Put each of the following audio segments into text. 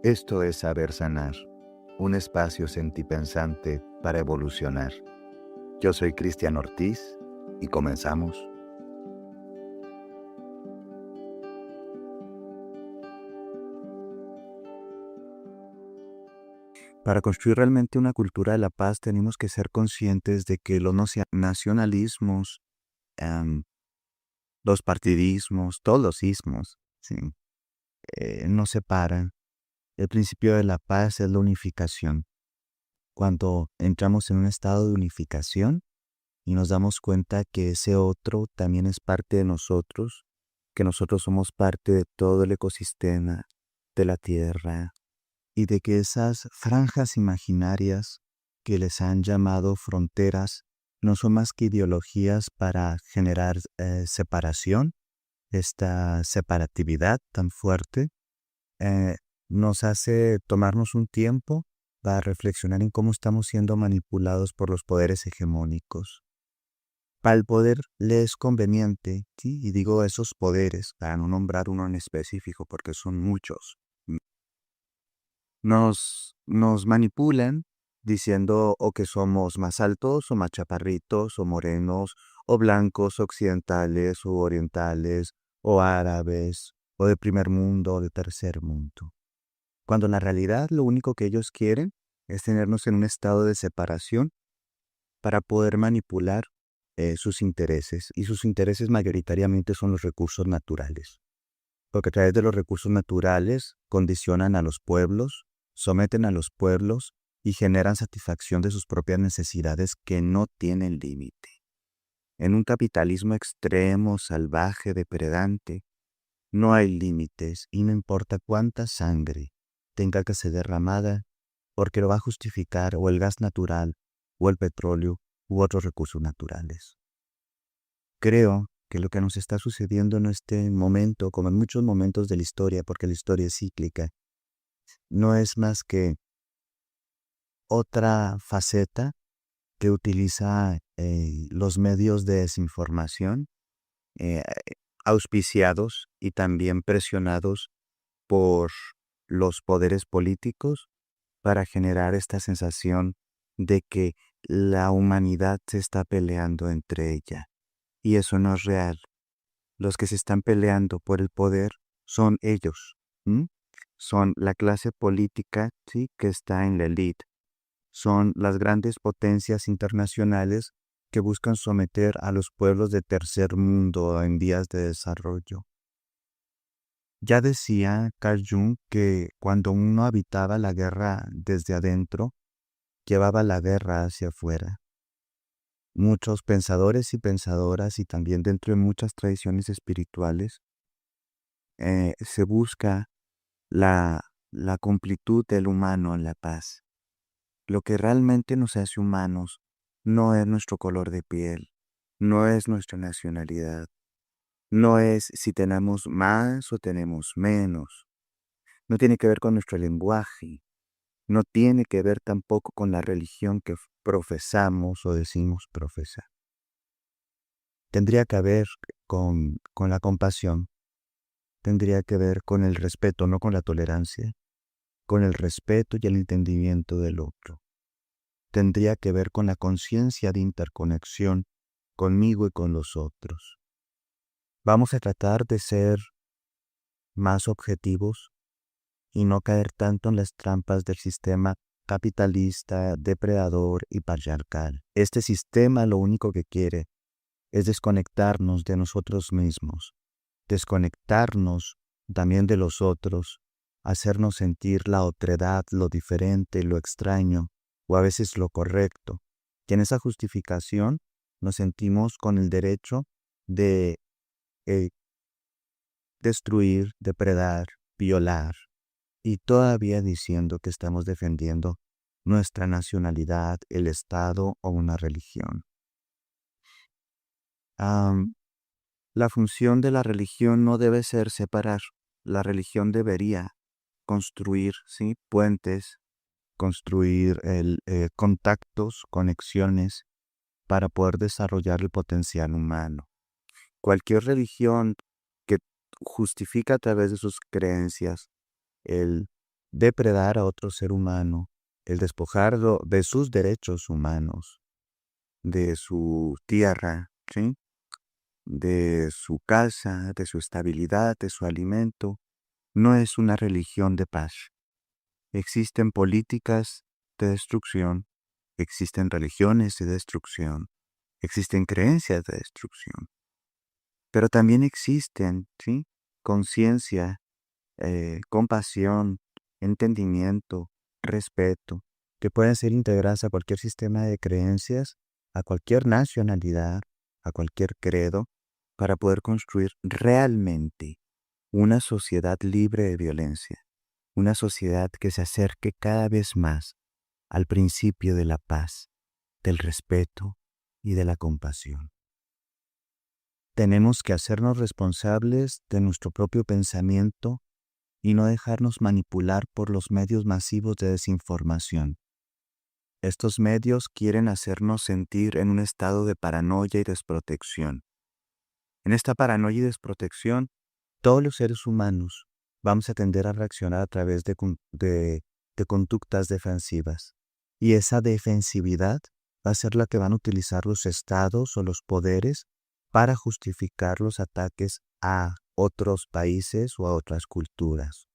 Esto es Saber Sanar, un espacio sentipensante para evolucionar. Yo soy Cristian Ortiz y comenzamos. Para construir realmente una cultura de la paz tenemos que ser conscientes de que los nacionalismos, em, los partidismos, todos los ismos, ¿sí? Nos separan. El principio de la paz es la unificación. Cuando entramos en un estado de unificación, y nos damos cuenta que ese otro también es parte de nosotros, que nosotros somos parte de todo el ecosistema, de la Tierra, y de que esas franjas imaginarias que les han llamado fronteras no son más que ideologías para generar separación, esta separatividad tan fuerte, eh, nos hace tomarnos un tiempo para reflexionar en cómo estamos siendo manipulados por los poderes hegemónicos. Para el poder le es conveniente, ¿sí? Y digo esos poderes, para no nombrar uno en específico, porque son muchos. Nos manipulan diciendo o que somos más altos o más chaparritos o morenos o blancos occidentales o orientales o árabes o de primer mundo o de tercer mundo. Cuando en la realidad lo único que ellos quieren es tenernos en un estado de separación para poder manipular sus intereses, y sus intereses mayoritariamente son los recursos naturales, porque a través de los recursos naturales condicionan a los pueblos, someten a los pueblos y generan satisfacción de sus propias necesidades que no tienen límite. En un capitalismo extremo, salvaje, depredante, no hay límites y no importa cuánta sangre tenga que ser derramada, porque lo va a justificar o el gas natural o el petróleo u otros recursos naturales. Creo que lo que nos está sucediendo en este momento, como en muchos momentos de la historia, porque la historia es cíclica, no es más que otra faceta que utiliza los medios de desinformación, eh, auspiciados y también presionados por los poderes políticos para generar esta sensación de que la humanidad se está peleando entre ella. Y eso no es real. Los que se están peleando por el poder son ellos, ¿m? Son la clase política, ¿sí?, que está en la élite. Son las grandes potencias internacionales que buscan someter a los pueblos de tercer mundo en vías de desarrollo. Ya decía Carl Jung que cuando uno habitaba la guerra desde adentro, llevaba la guerra hacia afuera. Muchos pensadores y pensadoras, y también dentro de muchas tradiciones espirituales, se busca la, la completud del humano en la paz. Lo que realmente nos hace humanos no es nuestro color de piel, no es nuestra nacionalidad, no es si tenemos más o tenemos menos, no tiene que ver con nuestro lenguaje, no tiene que ver tampoco con la religión que profesamos o decimos profesar. Tendría que ver con la compasión, tendría que ver con el respeto, no con la tolerancia, con el respeto y el entendimiento del otro. Tendría que ver con la conciencia de interconexión conmigo y con los otros. Vamos a tratar de ser más objetivos y no caer tanto en las trampas del sistema capitalista, depredador y patriarcal. Este sistema lo único que quiere es desconectarnos de nosotros mismos, desconectarnos también de los otros, hacernos sentir la otredad, lo diferente, lo extraño, o a veces lo correcto. Y en esa justificación nos sentimos con el derecho de eh, destruir, depredar, violar, y todavía diciendo que estamos defendiendo nuestra nacionalidad, el Estado o una religión. Am, la función de la religión no debe ser separar. La religión debería construir, ¿sí?, puentes, construir contactos, conexiones para poder desarrollar el potencial humano. Cualquier religión que justifica a través de sus creencias el depredar a otro ser humano, el despojarlo de sus derechos humanos, de su tierra, ¿sí? De su casa, de su estabilidad, de su alimento, no es una religión de paz. Existen políticas de destrucción, existen religiones de destrucción, existen creencias de destrucción, pero también existen, ¿sí? Conciencia, compasión, entendimiento, respeto, que pueden ser integradas a cualquier sistema de creencias, a cualquier nacionalidad, a cualquier credo, para poder construir realmente una sociedad libre de violencia, una sociedad que se acerque cada vez más al principio de la paz, del respeto y de la compasión. Tenemos que hacernos responsables de nuestro propio pensamiento y no dejarnos manipular por los medios masivos de desinformación. Estos medios quieren hacernos sentir en un estado de paranoia y desprotección. En esta paranoia y desprotección, todos los seres humanos vamos a tender a reaccionar a través de conductas defensivas. Y esa defensividad va a ser la que van a utilizar los estados o los poderes para justificar los ataques a otros países o a otras culturas.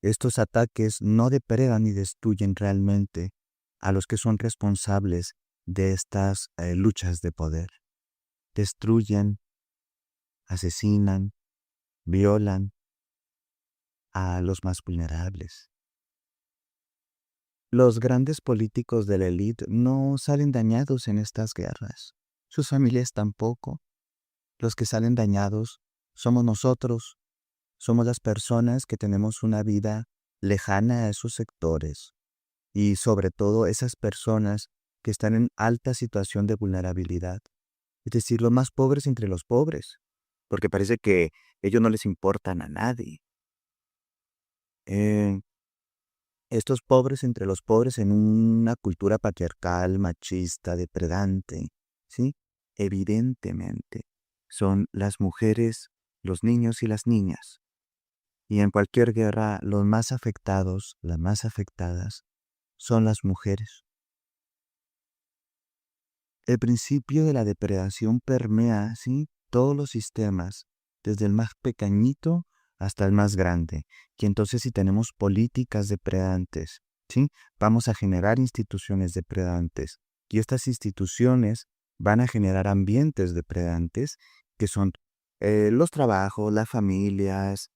Estos ataques no depredan ni destruyen realmente a los que son responsables de estas luchas de poder. Destruyen, asesinan, violan a los más vulnerables. Los grandes políticos de la élite no salen dañados en estas guerras. Sus familias tampoco. Los que salen dañados somos nosotros. Somos las personas que tenemos una vida lejana a esos sectores. Y sobre todo esas personas que están en alta situación de vulnerabilidad. Es decir, los más pobres entre los pobres. Porque parece que ellos no les importan a nadie. Estos pobres entre los pobres en una cultura patriarcal, machista, depredante, ¿sí? Evidentemente, son las mujeres, los niños y las niñas. Y en cualquier guerra, los más afectados, las más afectadas, son las mujeres. El principio de la depredación permea, ¿sí? Todos los sistemas, desde el más pequeñito hasta el más grande. Y entonces si tenemos políticas depredantes, ¿sí? Vamos a generar instituciones depredantes. Y estas instituciones van a generar ambientes depredantes que son los trabajos, las familias,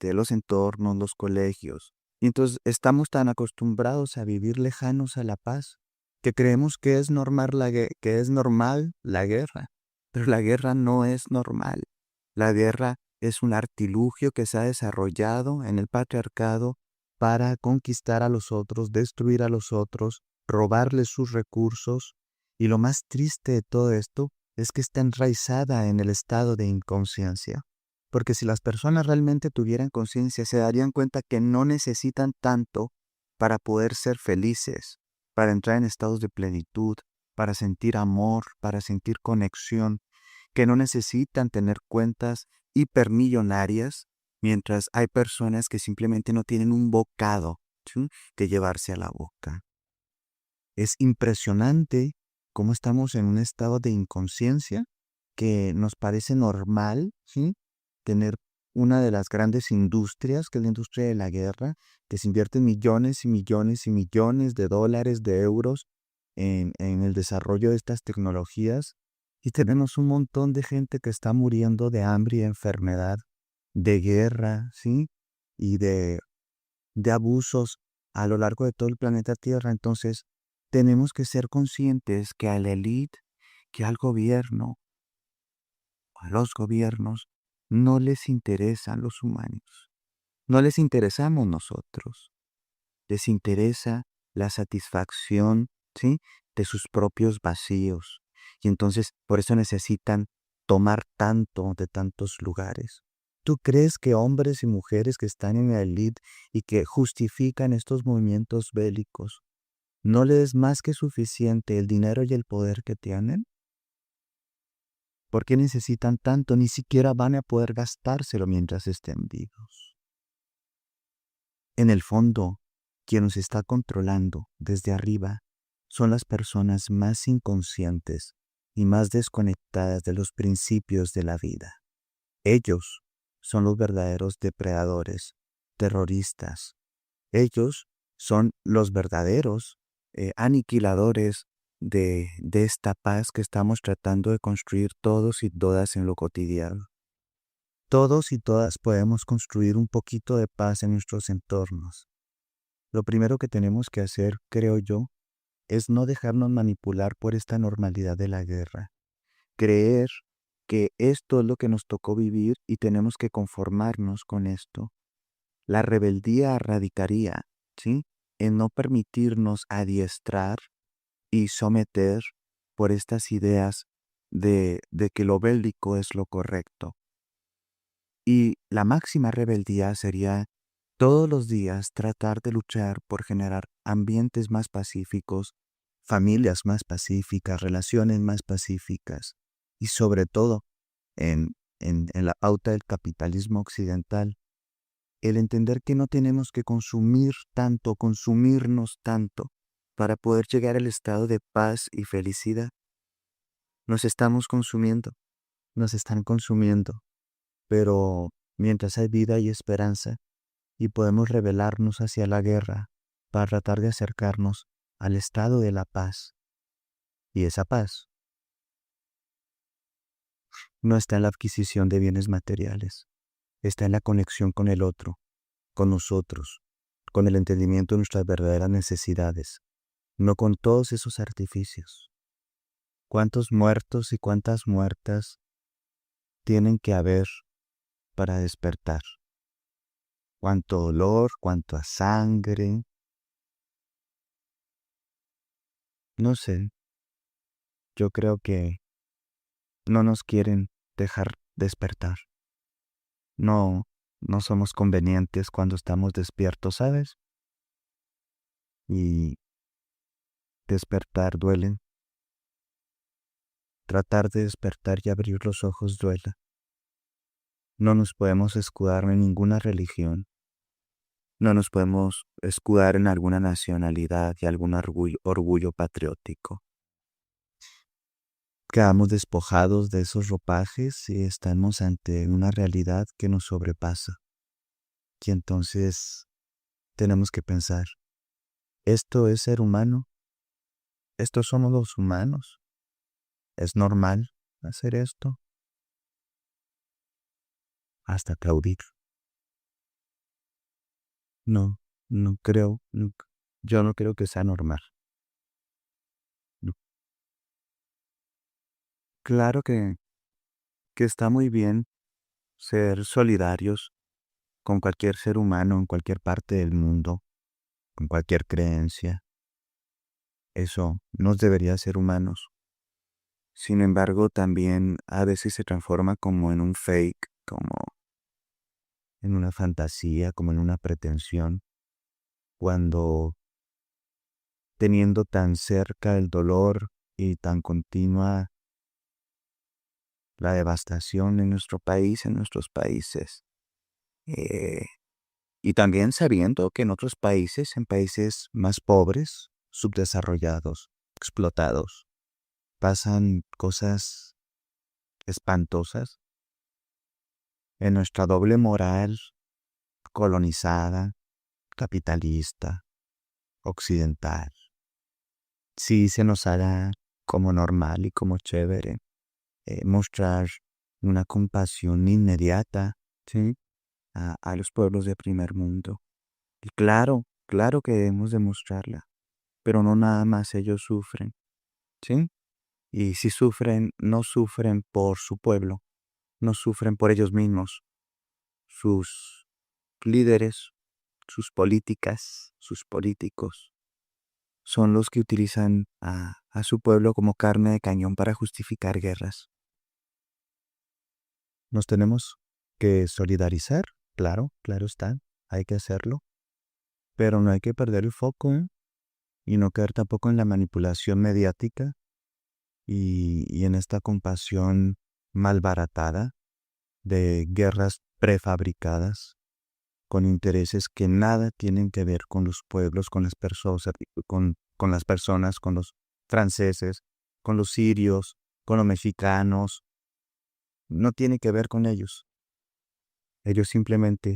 los entornos, los colegios. Y entonces estamos tan acostumbrados a vivir lejanos a la paz que creemos que es normal la guerra, pero la guerra no es normal. La guerra es un artilugio que se ha desarrollado en el patriarcado para conquistar a los otros, destruir a los otros, robarles sus recursos, y lo más triste de todo esto es que está enraizada en el estado de inconsciencia. Porque si las personas realmente tuvieran conciencia, se darían cuenta que no necesitan tanto para poder ser felices, para entrar en estados de plenitud, para sentir amor, para sentir conexión, que no necesitan tener cuentas hipermillonarias, mientras hay personas que simplemente no tienen un bocado, ¿sí?, que llevarse a la boca. Es impresionante cómo estamos en un estado de inconsciencia que nos parece normal, ¿sí?, tener una de las grandes industrias, que es la industria de la guerra, que se invierten millones y millones y millones de dólares, de euros en el desarrollo de estas tecnologías, y tenemos un montón de gente que está muriendo de hambre y de enfermedad, de guerra, ¿sí?, y de abusos a lo largo de todo el planeta Tierra. Entonces, tenemos que ser conscientes que a la élite, que al gobierno, a los gobiernos, no les interesan los humanos. No les interesamos nosotros. Les interesa la satisfacción, ¿sí?, de sus propios vacíos. Y entonces, por eso necesitan tomar tanto de tantos lugares. ¿Tú crees que hombres y mujeres que están en la élite y que justifican estos movimientos bélicos, no les es más que suficiente el dinero y el poder que tienen? ¿Por qué necesitan tanto? Ni siquiera van a poder gastárselo mientras estén vivos. En el fondo, quien nos está controlando desde arriba son las personas más inconscientes y más desconectadas de los principios de la vida. Ellos son los verdaderos depredadores, terroristas. Ellos son los verdaderos aniquiladores de esta paz que estamos tratando de construir todos y todas en lo cotidiano. Todos y todas podemos construir un poquito de paz en nuestros entornos. Lo primero que tenemos que hacer, creo yo, es no dejarnos manipular por esta normalidad de la guerra. Creer que esto es lo que nos tocó vivir y tenemos que conformarnos con esto. La rebeldía radicaría, ¿sí?, en no permitirnos adiestrar y someter por estas ideas de que lo bélico es lo correcto. Y la máxima rebeldía sería todos los días tratar de luchar por generar ambientes más pacíficos, familias más pacíficas, relaciones más pacíficas y sobre todo en la pauta del capitalismo occidental, el entender que no tenemos que consumir tanto, consumirnos tanto para poder llegar al estado de paz y felicidad. Nos estamos consumiendo, nos están consumiendo, pero mientras hay vida y esperanza y podemos rebelarnos hacia la guerra para tratar de acercarnos al estado de la paz. Y esa paz no está en la adquisición de bienes materiales, está en la conexión con el otro, con nosotros, con el entendimiento de nuestras verdaderas necesidades, no con todos esos artificios. ¿Cuántos muertos y cuántas muertas tienen que haber para despertar? ¿Cuánto dolor, cuánta sangre? No sé, yo creo que no nos quieren dejar despertar. No, no somos convenientes cuando estamos despiertos, ¿sabes? Y despertar duele. Tratar de despertar y abrir los ojos duele. No nos podemos escudar en ninguna religión. No nos podemos escudar en alguna nacionalidad y algún orgullo patriótico. Quedamos despojados de esos ropajes y estamos ante una realidad que nos sobrepasa. Y entonces tenemos que pensar, ¿esto es ser humano? ¿Estos somos los humanos? ¿Es normal hacer esto? Hasta aplaudir. No, no creo, yo no creo que sea normal. No. Claro que está muy bien ser solidarios con cualquier ser humano en cualquier parte del mundo, con cualquier creencia. Eso nos debería ser humanos. Sin embargo, también a veces se transforma como en un fake, como en una fantasía, como en una pretensión, cuando teniendo tan cerca el dolor y tan continua la devastación en nuestro país, en nuestros países, eh, y también sabiendo que en otros países, en países más pobres, subdesarrollados, explotados, pasan cosas espantosas en nuestra doble moral colonizada, capitalista, occidental. Sí se nos hará como normal y como chévere mostrar una compasión inmediata, ¿sí?, a los pueblos de primer mundo. Y claro, claro que debemos demostrarla, pero no nada más ellos sufren, ¿sí? Y si sufren, no sufren por su pueblo, no sufren por ellos mismos, sus líderes, sus políticas, sus políticos, son los que utilizan a su pueblo como carne de cañón para justificar guerras. Nos tenemos que solidarizar, claro, claro está, hay que hacerlo, pero no hay que perder el foco, ¿eh? Y no caer tampoco en la manipulación mediática y en esta compasión malbaratada de guerras prefabricadas con intereses que nada tienen que ver con los pueblos, con las personas, con las personas, con los franceses, con los sirios, con los mexicanos. No tiene que ver con ellos.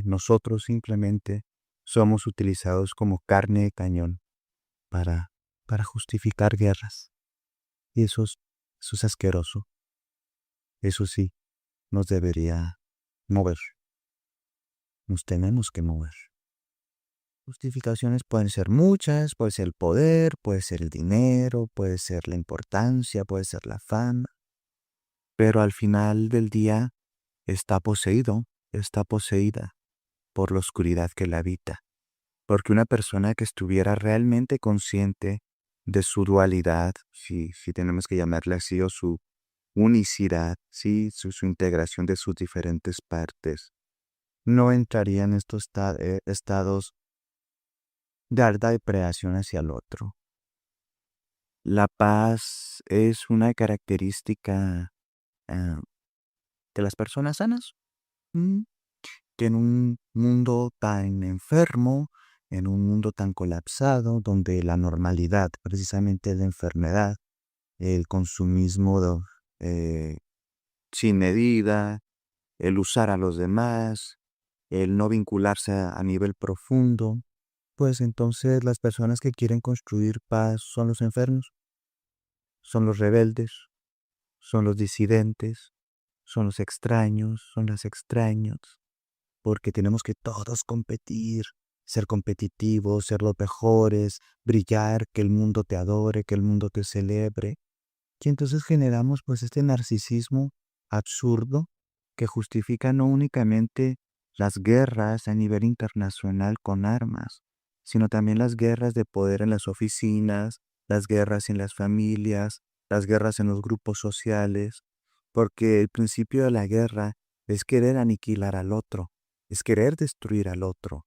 Nosotros simplemente somos utilizados como carne de cañón para, para justificar guerras. Y eso es asqueroso. Eso sí, nos debería mover. Nos tenemos que mover. Justificaciones pueden ser muchas, puede ser el poder, puede ser el dinero, puede ser la importancia, puede ser la fama, pero al final del día está poseído, está poseída por la oscuridad que la habita. Porque una persona que estuviera realmente consciente de su dualidad, si tenemos que llamarle así, o su unicidad, sí, su integración de sus diferentes partes, no entraría en estos estados de alta depredación hacia el otro. La paz es una característica ah, de las personas sanas. Mm, que en un mundo tan enfermo, en un mundo tan colapsado, donde la normalidad precisamente es la enfermedad, el consumismo eh, sin medida, el usar a los demás, el no vincularse a nivel profundo, pues entonces las personas que quieren construir paz son los enfermos, son los rebeldes, son los disidentes, son los extraños, son las extrañas, porque tenemos que todos competir, ser competitivos, ser los mejores, brillar, que el mundo te adore, que el mundo te celebre. Y entonces generamos pues este narcisismo absurdo que justifica no únicamente las guerras a nivel internacional con armas, sino también las guerras de poder en las oficinas, las guerras en las familias, las guerras en los grupos sociales, porque el principio de la guerra es querer aniquilar al otro, es querer destruir al otro,